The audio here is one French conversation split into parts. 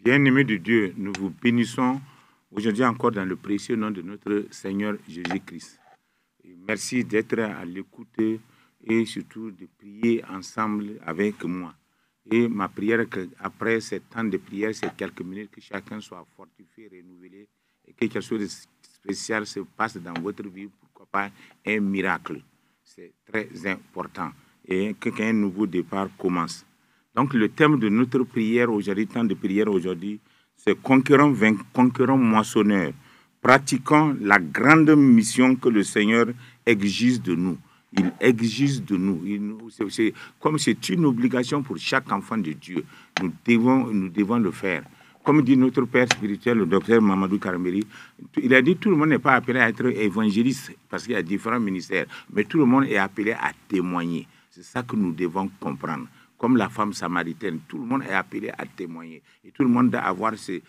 Bien-aimés de Dieu, nous vous bénissons aujourd'hui encore dans le précieux nom de notre Seigneur Jésus-Christ. Merci d'être à l'écoute et surtout de prier ensemble avec moi. Et ma prière, après ce temps de prière, c'est quelques minutes, que chacun soit fortifié, renouvelé, et que quelque chose de spécial se passe dans votre vie, pourquoi pas un miracle. C'est très important. Et qu'un nouveau départ commence. Donc le thème de notre prière aujourd'hui, temps de prière aujourd'hui, c'est conquérant moissonneur, pratiquant la grande mission que le Seigneur exige de nous. Il exige de nous. Comme c'est une obligation pour chaque enfant de Dieu, nous devons le faire. Comme dit notre père spirituel, le docteur Mamadou Karambéry, il a dit que tout le monde n'est pas appelé à être évangéliste parce qu'il y a différents ministères, mais tout le monde est appelé à témoigner. C'est ça que nous devons comprendre. Comme la femme samaritaine, tout le monde est appelé à témoigner. Et tout le monde doit avoir ce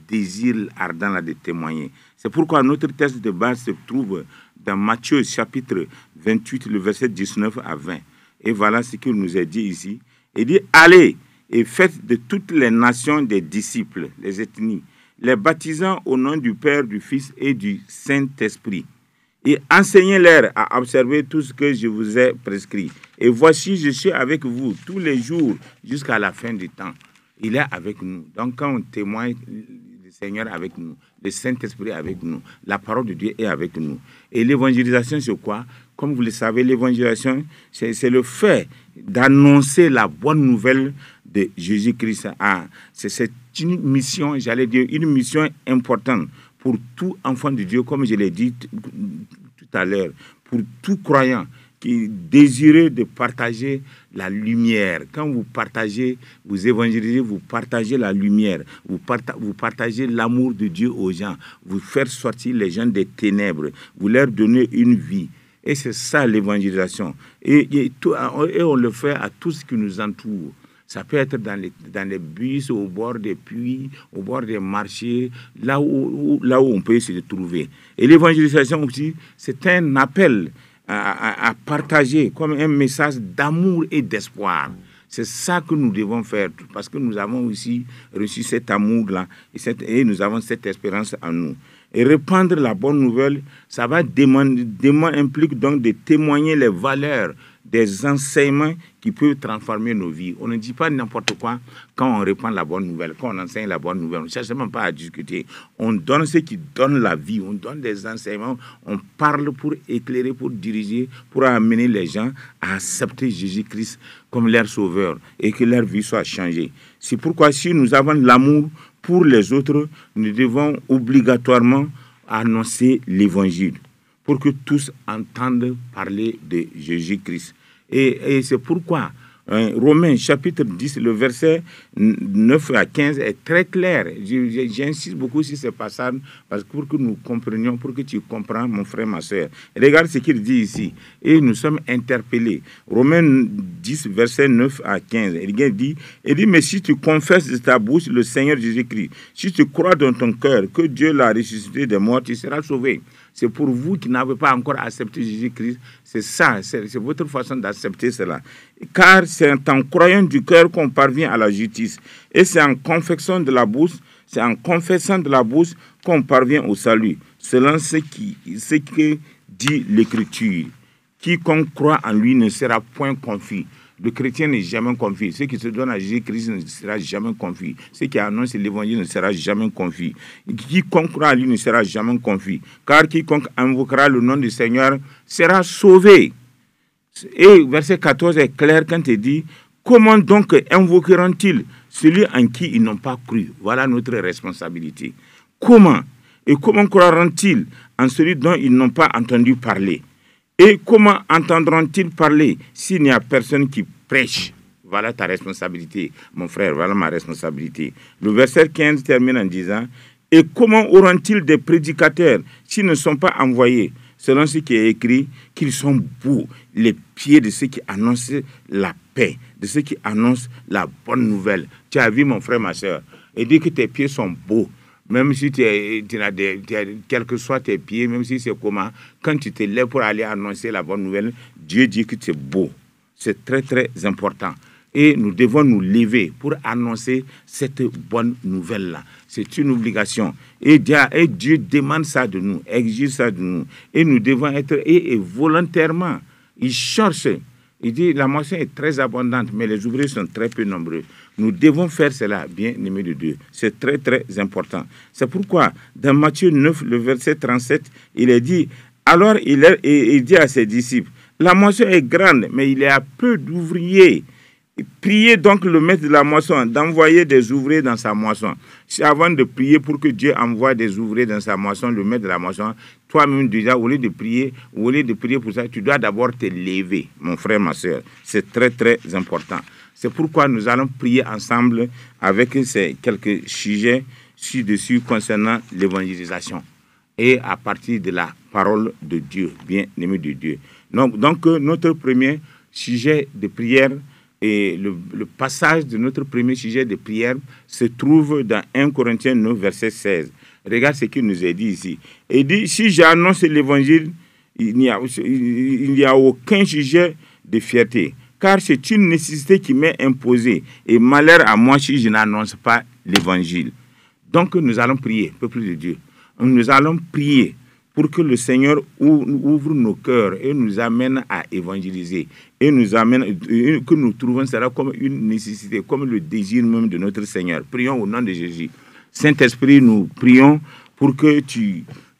désir ardent de témoigner. C'est pourquoi notre texte de base se trouve dans Matthieu chapitre 28, le verset 19 à 20. Et voilà ce qu'il nous est dit ici. Il dit, allez et faites de toutes les nations des disciples, les ethnies, les baptisant au nom du Père, du Fils et du Saint-Esprit. Et enseignez-leur à observer tout ce que je vous ai prescrit. Et voici, je suis avec vous tous les jours jusqu'à la fin du temps. Il est avec nous. Donc, quand on témoigne, le Seigneur est avec nous, le Saint-Esprit est avec nous, la parole de Dieu est avec nous. Et l'évangélisation, c'est quoi? Comme vous le savez, l'évangélisation, c'est le fait d'annoncer la bonne nouvelle de Jésus-Christ. C'est une mission, j'allais dire, une mission importante pour tout enfant de Dieu, comme je l'ai dit tout à l'heure, pour tout croyant qui désirait de partager la lumière. Quand vous partagez, vous évangélisez, vous partagez la lumière, vous partagez l'amour de Dieu aux gens, vous faites sortir les gens des ténèbres, vous leur donnez une vie. Et c'est ça l'évangélisation. Et on le fait à tout ce qui nous entoure. Ça peut être dans les bus, au bord des puits, au bord des marchés, là où on peut se trouver. Et l'évangélisation aussi, c'est un appel à partager comme un message d'amour et d'espoir. C'est ça que nous devons faire, parce que nous avons aussi reçu cet amour-là et nous avons cette espérance en nous. Et répandre la bonne nouvelle, ça va implique donc de témoigner les valeurs des enseignements qui peuvent transformer nos vies. On ne dit pas n'importe quoi quand on répand la bonne nouvelle, quand on enseigne la bonne nouvelle. On ne cherche même pas à discuter. On donne ce qui donne la vie, on donne des enseignements, on parle pour éclairer, pour diriger, pour amener les gens à accepter Jésus-Christ comme leur sauveur et que leur vie soit changée. C'est pourquoi si nous avons l'amour pour les autres, nous devons obligatoirement annoncer l'évangile pour que tous entendent parler de Jésus-Christ. Et c'est pourquoi Romains chapitre 10, le verset 9 à 15 est très clair. J'insiste beaucoup sur ce passage parce que pour que nous comprenions, pour que tu comprends, mon frère, ma soeur. Regarde ce qu'il dit ici. Et nous sommes interpellés. Romains 10, verset 9 à 15. Il dit, mais si tu confesses de ta bouche le Seigneur Jésus-Christ, si tu crois dans ton cœur que Dieu l'a ressuscité des morts, tu seras sauvé. C'est pour vous qui n'avez pas encore accepté Jésus-Christ. C'est ça, c'est votre façon d'accepter cela. Car c'est en croyant du cœur qu'on parvient à la justice. Et c'est en confessant de la bouche qu'on parvient au salut. Selon ce que dit l'Écriture. Quiconque croit en lui ne sera point confus. Le chrétien n'est jamais confus. Ceux qui se donnent à Jésus-Christ ne sera jamais confus. Ceux qui annoncent l'évangile ne sera jamais confus. Quiconque croit en lui ne sera jamais confus. Car quiconque invoquera le nom du Seigneur sera sauvé. Et verset 14 est clair quand il dit, comment donc invoqueront-ils celui en qui ils n'ont pas cru? Voilà notre responsabilité. Comment? Et comment croiront-ils en celui dont ils n'ont pas entendu parler? Et comment entendront-ils parler s'il n'y a personne qui prêche? Voilà ta responsabilité, mon frère, voilà ma responsabilité. Le verset 15 termine en disant, et comment auront-ils des prédicateurs s'ils ne sont pas envoyés? Selon ce qui est écrit, qu'ils sont beaux, les pieds de ceux qui annoncent la paix, de ceux qui annoncent la bonne nouvelle. Tu as vu, mon frère, ma soeur, et dit que tes pieds sont beaux. Même si quel que soit tes pieds, même si c'est comment, quand tu te lèves pour aller annoncer la bonne nouvelle, Dieu dit que tu es beau. C'est très, très important. Et nous devons nous lever pour annoncer cette bonne nouvelle-là. C'est une obligation. Et Dieu demande ça de nous, exige ça de nous. Et nous devons être, et volontairement, il cherche. Il dit, la moisson est très abondante, mais les ouvriers sont très peu nombreux. Nous devons faire cela, bien aimés de Dieu. C'est très, très important. C'est pourquoi, dans Matthieu 9, le verset 37, il est dit, alors il dit à ses disciples, la moisson est grande, mais il y a peu d'ouvriers. Priez donc le maître de la moisson d'envoyer des ouvriers dans sa moisson. Avant de prier pour que Dieu envoie des ouvriers dans sa moisson, le maître de la moisson, toi-même déjà, au lieu de prier pour ça, tu dois d'abord te lever, mon frère, ma soeur. C'est très, très important. C'est pourquoi nous allons prier ensemble avec ces quelques sujets ci-dessus concernant l'évangélisation et à partir de la parole de Dieu, bien aimé de Dieu. Donc notre premier sujet de prière, et le passage de notre premier sujet de prière se trouve dans 1 Corinthiens 9, verset 16. Regarde ce qu'il nous est dit ici. Il dit, si j'annonce l'évangile, il n'y a aucun sujet de fierté, car c'est une nécessité qui m'est imposée, et malheur à moi si je n'annonce pas l'évangile. Donc nous allons prier, peuple de Dieu. Nous allons prier pour que le Seigneur ouvre nos cœurs et nous amène à évangéliser. Et nous amène, que nous trouvons cela comme une nécessité, comme le désir même de notre Seigneur. Prions au nom de Jésus. Saint-Esprit, nous prions pour que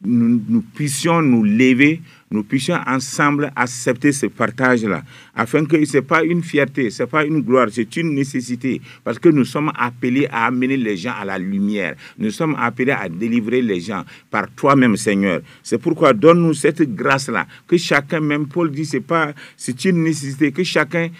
nous puissions nous lever, nous puissions ensemble accepter ce partage-là, afin que ce n'est pas une fierté, ce n'est pas une gloire, c'est une nécessité, parce que nous sommes appelés à amener les gens à la lumière, nous sommes appelés à délivrer les gens par toi-même, Seigneur. C'est pourquoi donne-nous cette grâce-là, que chacun, même Paul dit, c'est une nécessité, que chacun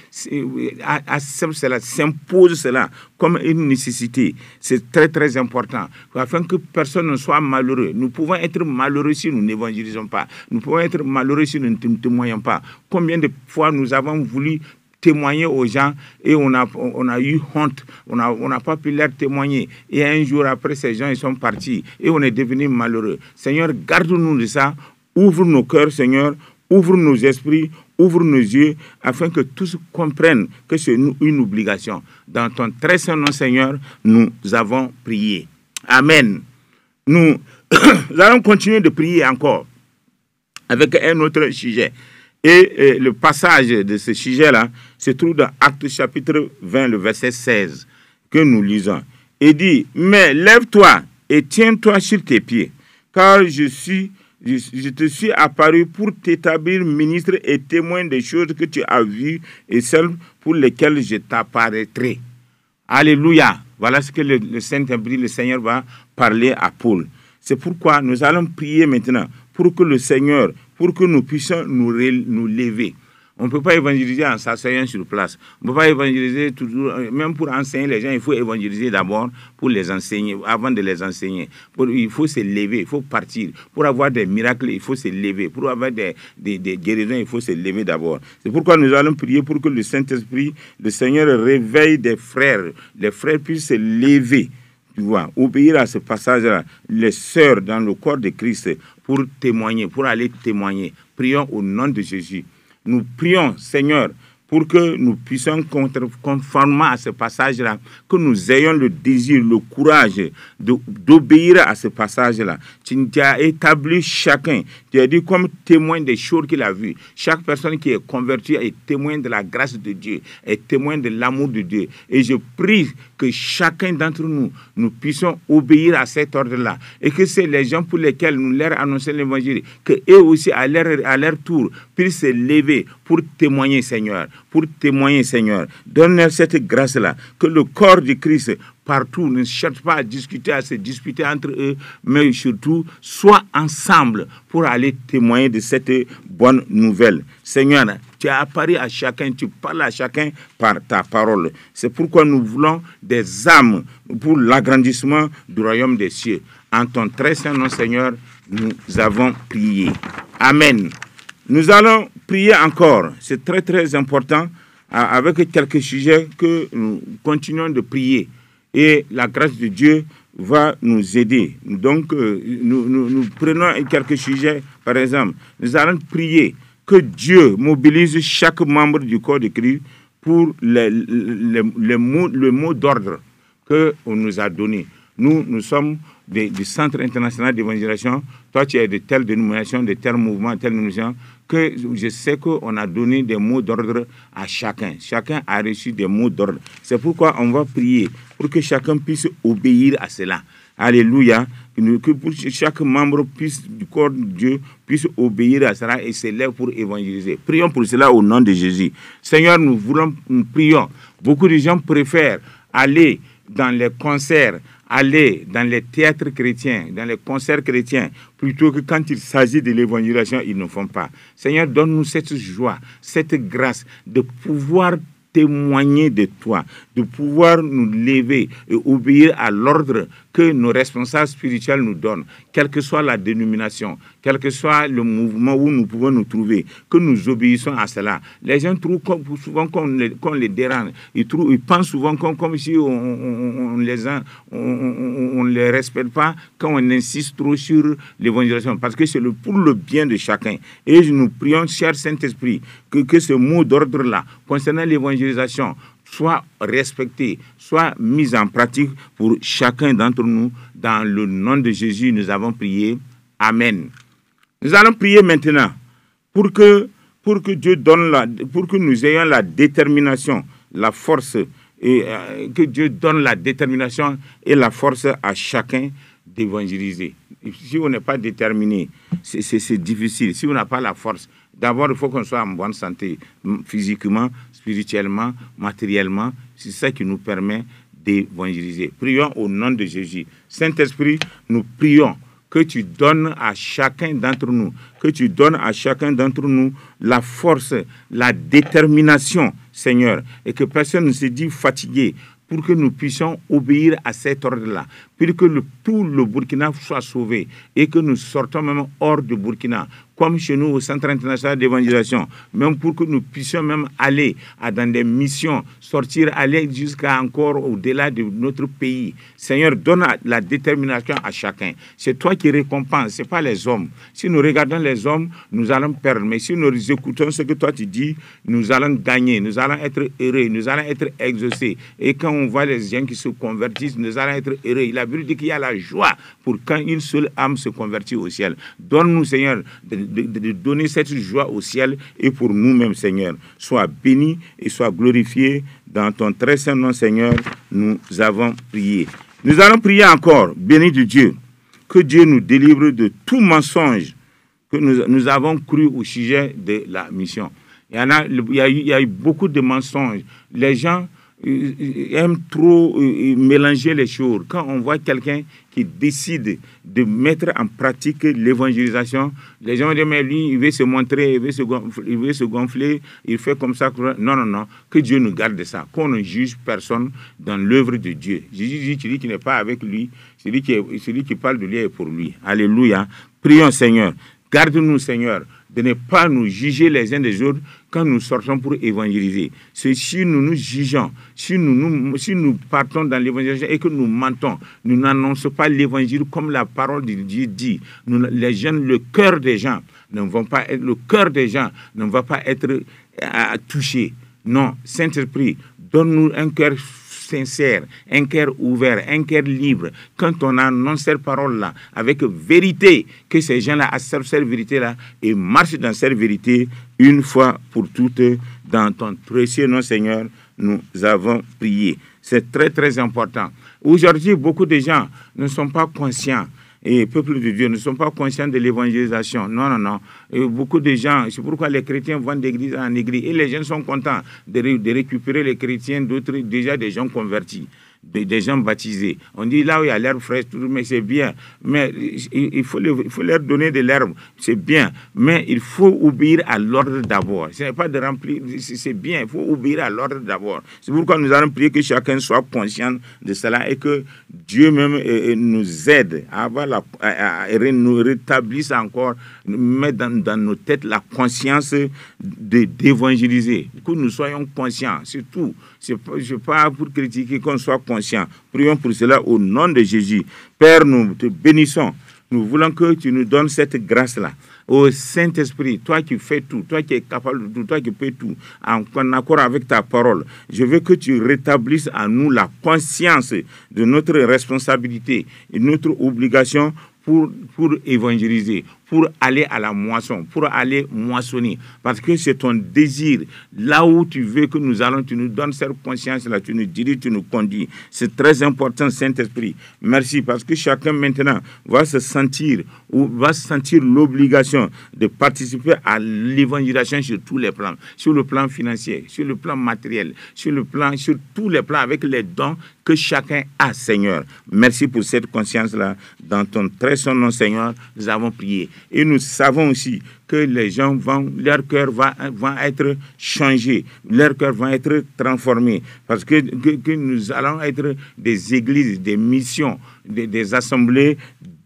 accepte cela, s'impose cela comme une nécessité. C'est très, très important, afin que personne ne soit malheureux. Nous pouvons être malheureux si nous n'évangélisons pas. Nous pouvons être malheureux si nous ne témoignons pas. Combien de fois nous avons voulu témoigner aux gens et on a eu honte, on n'a pas pu leur témoigner. Et un jour après, ces gens ils sont partis et on est devenu malheureux. Seigneur, garde-nous de ça. Ouvre nos cœurs, Seigneur. Ouvre nos esprits, ouvre nos yeux, afin que tous comprennent que c'est une obligation. Dans ton très saint nom, Seigneur, nous avons prié. Amen. Nous allons continuer de prier encore avec un autre sujet. Et le passage de ce sujet-là se trouve dans Actes chapitre 20, le verset 16, que nous lisons. Il dit, mais lève-toi et tiens-toi sur tes pieds, car je te suis apparu pour t'établir ministre et témoin des choses que tu as vues et celles pour lesquelles je t'apparaîtrai. Alléluia. Voilà ce que le Saint-Esprit, le Seigneur va parler à Paul. C'est pourquoi nous allons prier maintenant pour que le Seigneur, pour que nous puissions nous lever. On ne peut pas évangéliser en s'asseyant sur place. On ne peut pas évangéliser toujours, même pour enseigner les gens, il faut évangéliser d'abord pour les enseigner, avant de les enseigner. Il faut se lever, il faut partir. Pour avoir des miracles, il faut se lever. Pour avoir des guérisons, il faut se lever d'abord. C'est pourquoi nous allons prier pour que le Saint-Esprit, le Seigneur réveille des frères. Les frères puissent se lever. Tu vois, obéir à ce passage-là, les sœurs dans le corps de Christ pour témoigner, pour aller témoigner. Prions au nom de Jésus. Nous prions, Seigneur, pour que nous puissions, conformément à ce passage-là, que nous ayons le désir, le courage d'obéir à ce passage-là. Tu as établi chacun, tu as dit comme témoin des choses qu'il a vues. Chaque personne qui est convertie est témoin de la grâce de Dieu, est témoin de l'amour de Dieu. Et je prie que chacun d'entre nous, nous puissions obéir à cet ordre-là. Et que c'est les gens pour lesquels nous leur annonçons l'évangile, qu'eux aussi, à leur tour, puissent se lever pour témoigner, Seigneur. Pour témoigner, Seigneur. Donne-leur cette grâce-là. Que le corps de Christ, partout, ne cherche pas à discuter, à se disputer entre eux, mais surtout, soit ensemble pour aller témoigner de cette bonne nouvelle. Seigneur, tu as apparu à chacun, tu parles à chacun par ta parole. C'est pourquoi nous voulons des âmes pour l'agrandissement du royaume des cieux. En ton très saint nom, Seigneur, nous avons prié. Amen. Nous allons prier encore. C'est très, très important avec quelques sujets que nous continuons de prier. Et la grâce de Dieu va nous aider. Donc, nous prenons quelques sujets. Par exemple, nous allons prier que Dieu mobilise chaque membre du corps de Christ pour le mot d'ordre qu'on nous a donné. Nous sommes du Centre international d'évangélisation. Toi, tu es de telle dénomination, de tel mouvement, telle dénomination, que je sais qu'on a donné des mots d'ordre à chacun. Chacun a reçu des mots d'ordre. C'est pourquoi on va prier pour que chacun puisse obéir à cela. Alléluia. Que chaque membre du corps de Dieu puisse obéir à cela et s'élève pour évangéliser. Prions pour cela au nom de Jésus. Seigneur, nous prions. Beaucoup de gens préfèrent aller dans les concerts, aller dans les théâtres chrétiens, dans les concerts chrétiens, plutôt que quand il s'agit de l'évangélisation, ils ne font pas. Seigneur, donne-nous cette joie, cette grâce de pouvoir témoigner de toi, de pouvoir nous lever et obéir à l'ordre que nos responsables spirituels nous donnent, quelle que soit la dénomination, quel que soit le mouvement où nous pouvons nous trouver, que nous obéissons à cela. Les gens trouvent souvent qu'on les dérange. Ils pensent souvent comme si on les respecte pas quand on insiste trop sur l'évangélisation, parce que c'est pour le bien de chacun. Et nous prions, cher Saint-Esprit, que ce mot d'ordre-là, concernant l'évangélisation, soit respecté, soit mis en pratique pour chacun d'entre nous. Dans le nom de Jésus, nous avons prié. Amen. Nous allons prier maintenant pour que Dieu pour que nous ayons la détermination, la force, et que Dieu donne la détermination et la force à chacun d'évangéliser. Si on n'est pas déterminé, c'est difficile. Si on n'a pas la force, d'abord, il faut qu'on soit en bonne santé, physiquement, spirituellement, matériellement. C'est ça qui nous permet d'évangéliser. Prions au nom de Jésus. Saint-Esprit, nous prions que tu donnes à chacun d'entre nous, la force, la détermination, Seigneur, et que personne ne se dise fatigué, pour que nous puissions obéir à cet ordre-là, pour que tout le Burkina soit sauvé et que nous sortons même hors du Burkina, comme chez nous au Centre international d'évangélisation, même pour que nous puissions même aller dans des missions, aller jusqu'à encore au-delà de notre pays. Seigneur, donne la détermination à chacun. C'est toi qui récompenses, ce n'est pas les hommes. Si nous regardons les hommes, nous allons perdre. Mais si nous écoutons ce que toi tu dis, nous allons gagner, nous allons être heureux, nous allons être exaucés. Et quand on voit les gens qui se convertissent, nous allons être heureux. La Bible dit qu'il y a la joie pour quand une seule âme se convertit au ciel. Donne-nous, Seigneur, de donner cette joie au ciel et pour nous-mêmes, Seigneur. Sois béni et sois glorifié dans ton très saint nom, Seigneur. Nous avons prié. Nous allons prier encore, béni de Dieu, que Dieu nous délivre de tout mensonge que nous avons cru au sujet de la mission. Il y a eu beaucoup de mensonges. Les gens aiment trop mélanger les choses. Quand on voit quelqu'un qui décide de mettre en pratique l'évangélisation, les gens disent, mais lui, il veut se montrer, il veut se gonfler, il fait comme ça. Non, que Dieu nous garde de ça, qu'on ne juge personne dans l'œuvre de Dieu. Jésus dit, celui qui n'est pas avec lui, celui qui parle de lui est pour lui. Alléluia. Prions, Seigneur. Garde-nous, Seigneur, de ne pas nous juger les uns des autres quand nous sortons pour évangéliser. Si nous nous jugeons, si nous partons dans l'évangélisation et que nous mentons, nous n'annonçons pas l'évangile comme la parole de Dieu dit. Le cœur des gens ne va pas être touché. Non, Saint-Esprit, donne-nous un cœur sincère, un cœur ouvert, un cœur libre. Quand on annonce cette parole-là avec vérité, que ces gens-là acceptent cette vérité-là et marchent dans cette vérité une fois pour toutes. Dans ton précieux nom, Seigneur, nous avons prié. C'est très, très important. Aujourd'hui, beaucoup de gens ne sont pas conscients. Et peuple de Dieu ne sont pas conscients de l'évangélisation. Non. Et beaucoup de gens, c'est pourquoi les chrétiens vont d'église en église. Et les gens sont contents de récupérer les chrétiens, d'autres déjà des gens convertis, des gens baptisés. On dit là où il y a l'herbe fraîche, mais c'est bien. Mais il faut leur donner de l'herbe, c'est bien. Mais il faut obéir à l'ordre d'abord. Ce n'est pas de remplir, c'est bien, il faut obéir à l'ordre d'abord. C'est pourquoi nous allons prier que chacun soit conscient de cela et que Dieu même nous aide à nous rétablisse encore, mettre dans nos têtes la conscience d'évangéliser. Que nous soyons conscients, c'est tout. Je ne pas pour critiquer qu'on soit conscient. Prions pour cela au nom de Jésus. Père, nous te bénissons. Nous voulons que tu nous donnes cette grâce-là. Ô Saint-Esprit, toi qui fais tout, toi qui es capable de tout, toi qui peux tout, en accord avec ta parole, je veux que tu rétablisses à nous la conscience de notre responsabilité et notre obligation pour évangéliser, pour aller à la moisson, pour aller moissonner. Parce que c'est ton désir. Là où tu veux que nous allons, tu nous donnes cette conscience-là, tu nous diriges, tu nous conduis. C'est très important, Saint-Esprit. Merci, parce que chacun maintenant va se sentir l'obligation de participer à l'évangélisation sur tous les plans. Sur le plan financier, sur le plan matériel, sur tous les plans avec les dons que chacun a, Seigneur. Merci pour cette conscience-là. Dans ton très saint nom, Seigneur, nous avons prié. Et nous savons aussi que les gens leur cœur va être changé, leur cœur va être transformé, parce que nous allons être des églises, des missions, des assemblées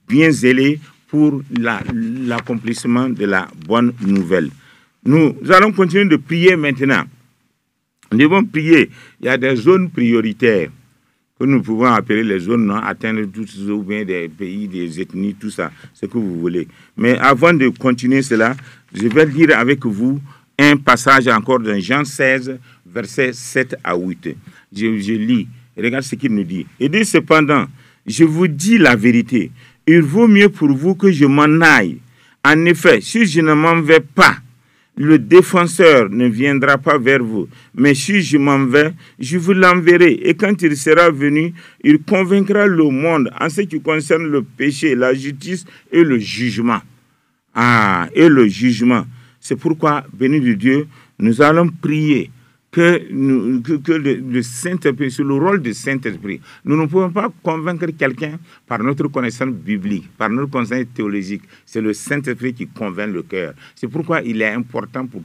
bien zélées pour l'accomplissement de la bonne nouvelle. Nous allons continuer de prier maintenant. Nous devons prier. Il y a des zones prioritaires que nous pouvons appeler les zones non atteintes, ou bien des pays, des ethnies, tout ça, ce que vous voulez. Mais avant de continuer cela, je vais lire avec vous un passage encore dans Jean 16, versets 7 à 8. Je lis, regarde ce qu'il nous dit. Il dit cependant, je vous dis la vérité, il vaut mieux pour vous que je m'en aille. En effet, si je ne m'en vais pas, le défenseur ne viendra pas vers vous, mais si je m'en vais, je vous l'enverrai. Et quand il sera venu, il convaincra le monde en ce qui concerne le péché, la justice et le jugement. Et le jugement. C'est pourquoi, béni de Dieu, nous allons prier que le Saint-Esprit, sur le rôle du Saint-Esprit. Nous ne pouvons pas convaincre quelqu'un par notre connaissance biblique, par notre connaissance théologique. C'est le Saint-Esprit qui convainc le cœur. C'est pourquoi il est important pour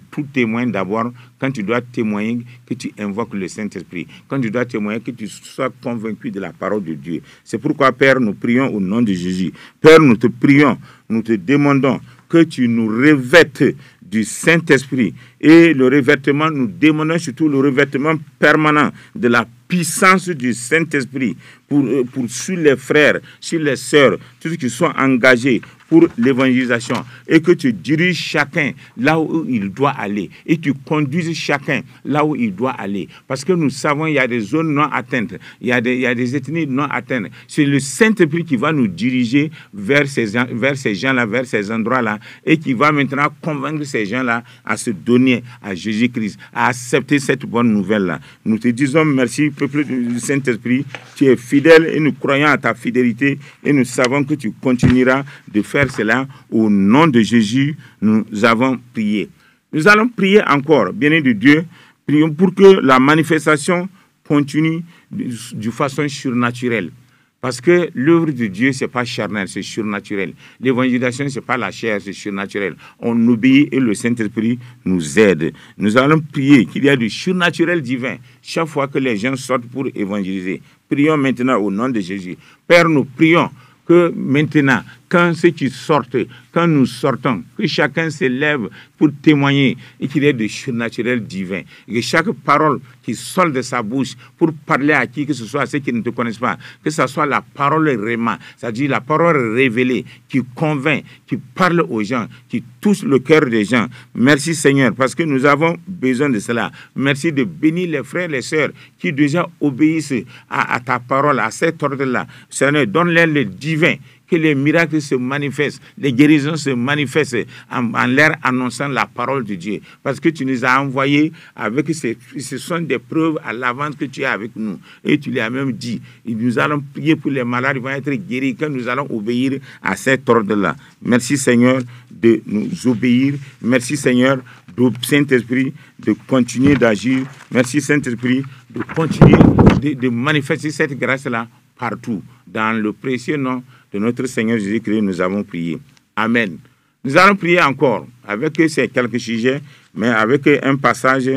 tout témoin d'abord, quand tu dois témoigner, que tu invoques le Saint-Esprit. Quand tu dois témoigner, que tu sois convaincu de la parole de Dieu. C'est pourquoi, Père, nous prions au nom de Jésus. Père, nous te prions, nous te demandons que tu nous revêtes du Saint-Esprit. Et le revêtement, nous demandons surtout le revêtement permanent de la puissance du Saint-Esprit pour sur les frères, sur les sœurs, tous ceux qui sont engagés pour l'évangélisation, et que tu diriges chacun là où il doit aller, et tu conduises chacun là où il doit aller. Parce que nous savons qu'il y a des zones non atteintes, il y a des ethnies non atteintes. C'est le Saint-Esprit qui va nous diriger vers ces gens-là, vers ces endroits-là, et qui va maintenant convaincre ces gens-là à se donner à Jésus-Christ, à accepter cette bonne nouvelle-là. Nous te disons merci, peuple du Saint-Esprit, tu es fidèle et nous croyons à ta fidélité, et nous savons que tu continueras de faire cela. Au nom de Jésus, nous avons prié. Nous allons prier encore, bien-aimé de Dieu, prions pour que la manifestation continue de façon surnaturelle. Parce que l'œuvre de Dieu, ce n'est pas charnel, c'est surnaturel. L'évangélisation, ce n'est pas la chair, c'est surnaturel. On obéit et le Saint-Esprit nous aide. Nous allons prier qu'il y a du surnaturel divin chaque fois que les gens sortent pour évangéliser. Prions maintenant au nom de Jésus. Père, nous prions que maintenant, quand ceux qui sortent, quand nous sortons, que chacun se lève pour témoigner et qu'il y ait de surnaturel divin. Et que chaque parole qui sort de sa bouche pour parler à qui que ce soit, à ceux qui ne te connaissent pas, que ce soit la parole réma, c'est-à-dire la parole révélée, qui convainc, qui parle aux gens, qui touche le cœur des gens. Merci Seigneur, parce que nous avons besoin de cela. Merci de bénir les frères et les sœurs qui déjà obéissent à ta parole, à cet ordre-là. Seigneur, donne-leur le divin, que les miracles se manifestent, les guérisons se manifestent en leur annonçant la parole de Dieu. Parce que tu nous as envoyés avec ce sont des preuves à l'avance que tu es avec nous. Et tu l'as même dit. Et nous allons prier pour les malades, ils vont être guéris quand nous allons obéir à cet ordre-là. Merci Seigneur de nous obéir. Merci Seigneur du Saint-Esprit de continuer d'agir. Merci Saint-Esprit de continuer de manifester cette grâce-là partout. Dans le précieux nom de notre Seigneur Jésus-Christ, nous avons prié. Amen. Nous allons prier encore avec ces quelques sujets, mais avec un passage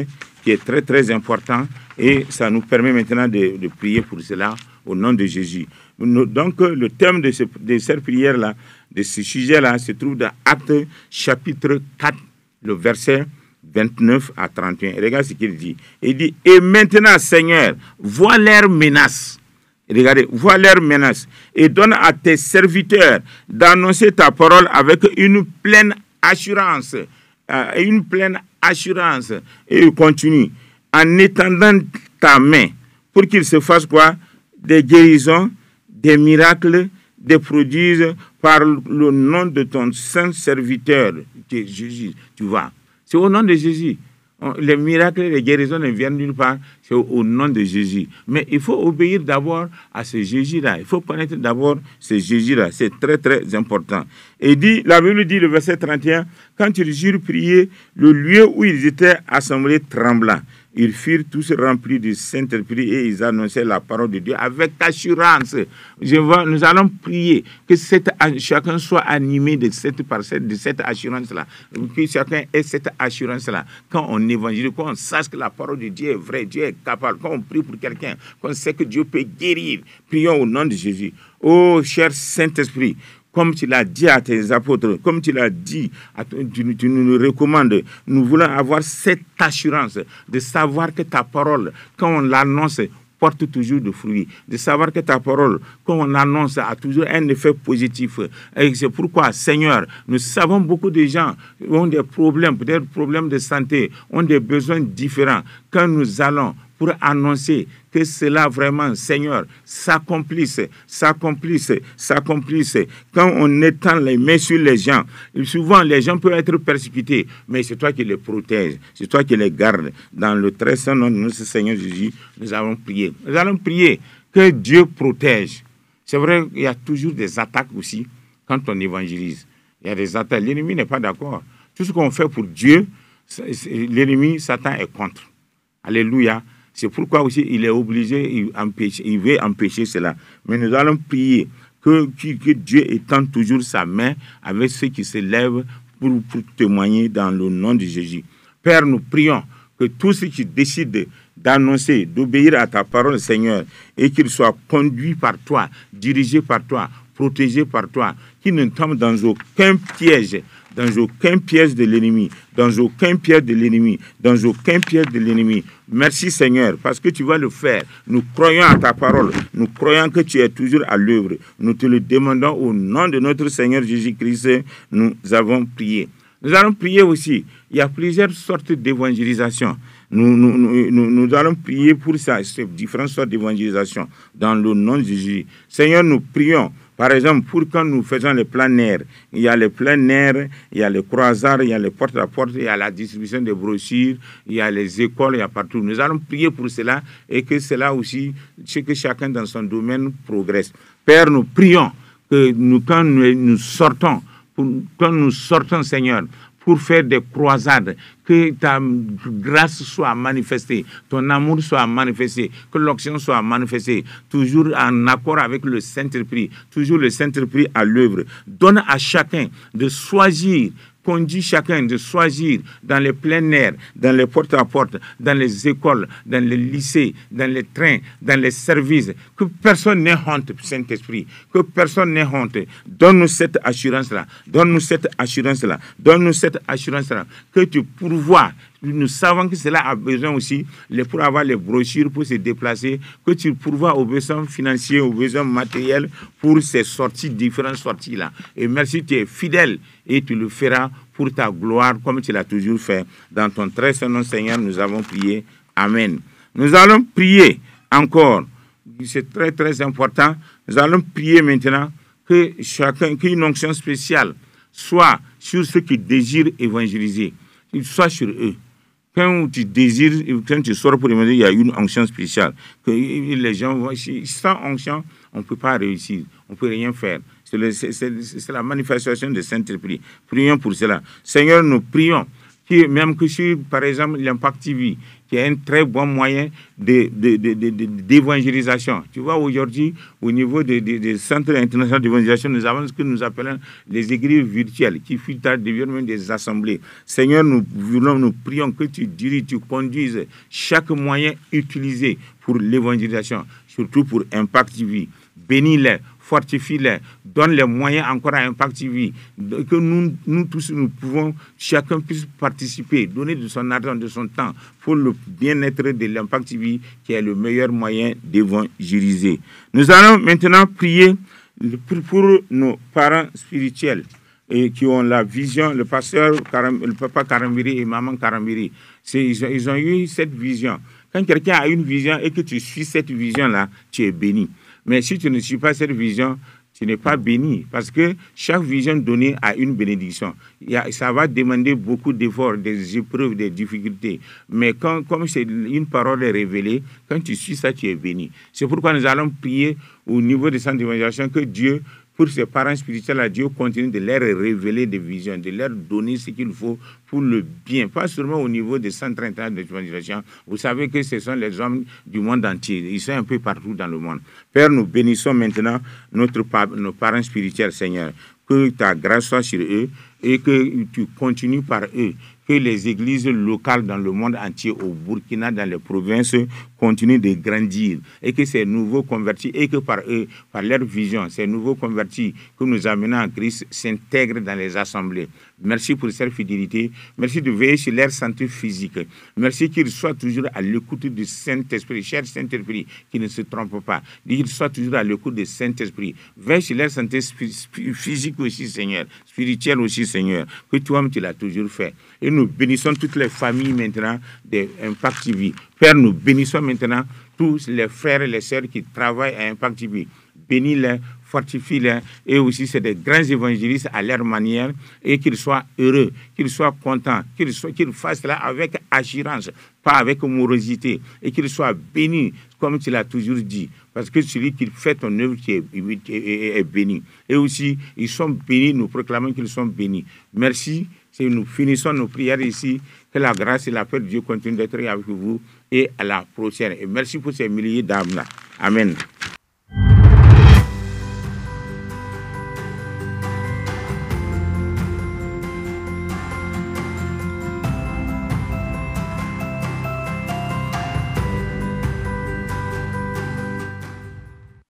qui est très, très important. Et ça nous permet maintenant de prier pour cela au nom de Jésus. Donc, le thème de cette prière-là, de ce sujet-là, se trouve dans Actes chapitre 4, le verset 29 à 31. Regarde ce qu'il dit. Il dit, « Et maintenant, Seigneur, vois leurs menaces Regardez, vois leurs menaces et donne à tes serviteurs d'annoncer ta parole avec une pleine assurance. Et il continue, en étendant ta main pour qu'il se fasse quoi? Des guérisons, des miracles, des prodiges par le nom de ton saint serviteur, Jésus. Tu vois, c'est au nom de Jésus. Les miracles, les guérisons ne viennent nulle part, c'est au nom de Jésus. Mais il faut obéir d'abord à ce Jésus-là. Il faut connaître d'abord ce Jésus-là. C'est très, très important. Et dit, la Bible dit, le verset 31, quand ils eurent prié, le lieu où ils étaient assemblés trembla. Ils furent tous remplis du Saint-Esprit et ils annonçaient la parole de Dieu avec assurance. Nous allons prier que chacun soit animé de cette assurance-là. Que chacun ait cette assurance-là. Quand on évangélise, quand on sache que la parole de Dieu est vraie, Dieu est capable. Quand on prie pour quelqu'un, qu'on sait que Dieu peut guérir. Prions au nom de Jésus. Oh, cher Saint-Esprit, comme tu l'as dit à tes apôtres, comme tu l'as dit, tu nous recommandes, nous voulons avoir cette assurance de savoir que ta parole, quand on l'annonce, porte toujours de fruits, de savoir que ta parole, quand on l'annonce, a toujours un effet positif. Et c'est pourquoi, Seigneur, nous savons beaucoup de gens ont des problèmes, peut-être des problèmes de santé, ont des besoins différents. Quand nous allons pour annoncer que cela vraiment, Seigneur, s'accomplisse. Quand on étend les mains sur les gens, souvent les gens peuvent être persécutés, mais c'est toi qui les protèges, c'est toi qui les gardes. Dans le très saint nom de notre Seigneur Jésus, nous allons prier. Nous allons prier que Dieu protège. C'est vrai, il y a toujours des attaques aussi quand on évangélise. Il y a des attaques. L'ennemi n'est pas d'accord. Tout ce qu'on fait pour Dieu, l'ennemi, Satan est contre. Alléluia. C'est pourquoi aussi il est obligé, il veut empêcher cela. Mais nous allons prier que Dieu étende toujours sa main avec ceux qui se lèvent pour témoigner dans le nom de Jésus. Père, nous prions que tous ceux qui décident d'annoncer, d'obéir à ta parole, Seigneur, et qu'ils soient conduits par toi, dirigés par toi, protégés par toi, qu'ils ne tombent dans aucun piège de l'ennemi, Merci Seigneur, parce que tu vas le faire. Nous croyons à ta parole, nous croyons que tu es toujours à l'œuvre. Nous te le demandons au nom de notre Seigneur Jésus-Christ, nous avons prié. Nous allons prier aussi. Il y a plusieurs sortes d'évangélisation. Nous allons prier pour ça, ces différentes sortes d'évangélisation dans le nom de Jésus. Seigneur, nous prions. Par exemple, pour quand nous faisons les plein air, il y a les plein air, il y a les croisards, il y a les porte-à-porte, il y a la distribution des brochures, il y a les écoles, il y a partout. Nous allons prier pour cela et que cela aussi, que chacun dans son domaine progresse. Père, nous prions que quand nous sortons, Seigneur, pour faire des croisades, que ta grâce soit manifestée, ton amour soit manifesté, que l'onction soit manifestée, toujours en accord avec le Saint-Esprit, toujours le Saint-Esprit à l'œuvre. Donne à chacun de choisir, conduit chacun de choisir dans les plein air, dans les porte-à-porte, dans les écoles, dans les lycées, dans les trains, dans les services. Que personne n'ait honte, Saint-Esprit. Que personne n'ait honte. Donne-nous cette assurance-là. Que tu pourvois. Nous savons que cela a besoin aussi, pour avoir les brochures, pour se déplacer, que tu pourvois aux besoins financiers, aux besoins matériels pour ces sorties, différentes sorties-là. Et merci, tu es fidèle et tu le feras pour ta gloire, comme tu l'as toujours fait. Dans ton très saint nom, Seigneur, nous avons prié. Amen. Nous allons prier encore. C'est très, très important. Nous allons prier maintenant qu'une onction spéciale soit sur ceux qui désirent évangéliser. Soit sur eux. Quand tu sors pour évangéliser, il y a une onction spéciale. Que les gens vont, sans onction, on ne peut pas réussir. On ne peut rien faire. C'est la manifestation de Saint-Esprit. Prions pour cela. Seigneur, nous prions. Même que sur, par exemple, l'Impact TV, qui est un très bon moyen d'évangélisation. Tu vois, aujourd'hui, au niveau des centres internationaux d'évangélisation, nous avons ce que nous appelons les églises virtuelles, qui deviennent même des assemblées. Seigneur, nous prions que tu diriges, tu conduises chaque moyen utilisé pour l'évangélisation, surtout pour Impact TV. Bénis-les, fortifie-les, donne les moyens encore à Impact TV, que nous tous, nous pouvons, chacun puisse participer, donner de son argent, de son temps, pour le bien-être de l'Impact TV, qui est le meilleur moyen d'évangéliser. Nous allons maintenant prier pour nos parents spirituels et qui ont la vision, le papa Karambiri et maman Karambiri. Ils ont eu cette vision. Quand quelqu'un a une vision et que tu suis cette vision-là, tu es béni. Mais si tu ne suis pas cette vision, tu n'es pas béni. Parce que chaque vision donnée a une bénédiction. Ça va demander beaucoup d'efforts, des épreuves, des difficultés. Mais comme c'est une parole révélée, quand tu suis ça, tu es béni. C'est pourquoi nous allons prier au niveau des centres d'évangélisation que Dieu, pour ses parents spirituels, Dieu continue de leur révéler des visions, de leur donner ce qu'il faut pour le bien, pas seulement au niveau des centres internationaux d'évangélisation. Vous savez que ce sont les hommes du monde entier. Ils sont un peu partout dans le monde. Père, nous bénissons maintenant nos parents spirituels, Seigneur. Que ta grâce soit sur eux et que tu continues par eux. Que les églises locales dans le monde entier, au Burkina, dans les provinces, continuent de grandir. Et que ces nouveaux convertis, et que par eux, par leur vision, ces nouveaux convertis que nous amenons en Christ s'intègrent dans les assemblées. Merci pour cette fidélité. Merci de veiller sur leur santé physique. Merci qu'ils soient toujours à l'écoute du Saint-Esprit. Cher Saint-Esprit, qui ne se trompe pas. Qu'ils soient toujours à l'écoute du Saint-Esprit. Veille sur leur santé physique aussi, Seigneur. Spirituelle aussi, Seigneur. Que toi-même, tu l'as toujours fait. Et nous bénissons toutes les familles maintenant d'Impact TV. Père, nous bénissons maintenant tous les frères et les sœurs qui travaillent à Impact TV. Bénis-les, fortifie-les, et aussi c'est des grands évangélistes à leur manière, et qu'ils soient heureux, qu'ils soient contents, qu'ils fassent cela avec assurance, pas avec morosité, et qu'ils soient bénis, comme tu l'as toujours dit, parce que celui qui fait ton œuvre qui est béni. Et aussi, ils sont bénis, nous proclamons qu'ils sont bénis. Merci, nous finissons nos prières ici, que la grâce et la paix de Dieu continuent d'être avec vous, et à la prochaine. Et merci pour ces milliers d'âmes-là. Amen.